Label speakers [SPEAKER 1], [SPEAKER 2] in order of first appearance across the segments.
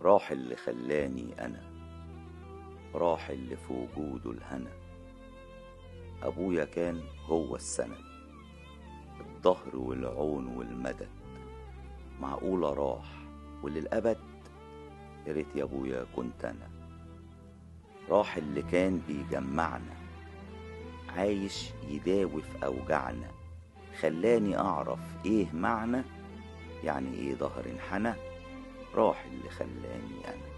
[SPEAKER 1] راح اللي خلاني أنا، راح اللي في وجوده الهنا. أبويا كان هو السند، الظهر والعون والمدد. معقولة راح وللأبد؟ ياريت يا أبويا كنت أنا. راح اللي كان بيجمعنا، عايش يداوي في أوجعنا. خلاني أعرف إيه معنى، يعني إيه ظهر انحنى. راح اللي خلاني أنا.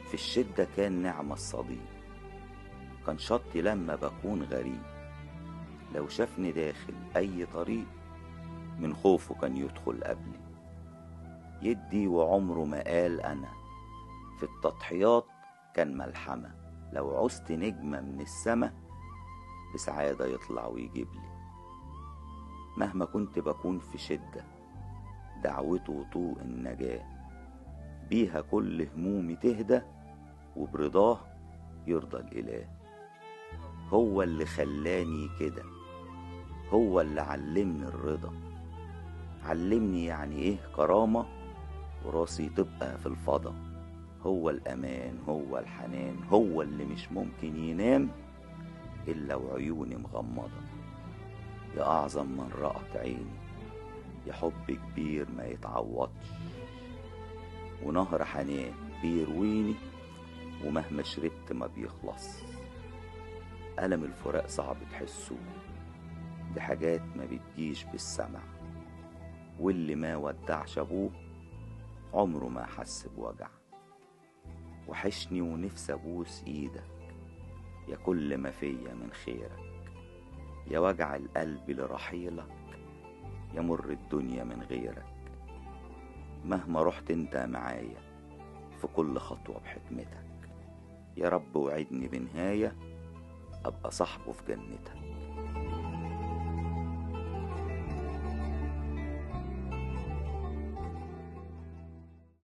[SPEAKER 1] في الشدة كان نعمة الصديق، كان شطي لما بكون غريب. لو شافني داخل أي طريق، من خوفه كان يدخل قبلي. يدي وعمره ما قال أنا، في التضحيات كان ملحمة. لو عوزت نجمة من السما، بسعادة يطلع ويجيب لي. مهما كنت بكون في شدة، دعوته طوق النجاة. بيها كل همومي تهدى، وبرضاه يرضى الإله. هو اللي خلاني كده، هو اللي علمني الرضا. علمني يعني ايه كرامة، وراسي تبقى في الفضا. هو الأمان، هو الحنان، هو اللي مش ممكن ينام إلا وعيوني مغمضة. يا أعظم من رأت عيني، يا حب كبير ما يتعوضش، ونهر حنان بيرويني، ومهما شربت ما بيخلص. ألم الفراق صعب تحسه، دي حاجات ما بتجيش بالسمع. واللي ما ودعش أبوه عمره ما حس بوجع. وحشني ونفسي أبوس إيدك، يا كل ما فيا من خيرك. يا وجع القلب لرحيلك، يا مر الدنيا من غيرك. مهما رحت انت معايا، في كل خطوة بحكمتك. يا رب وعدني بنهاية، أبقى صاحبه في جنتك.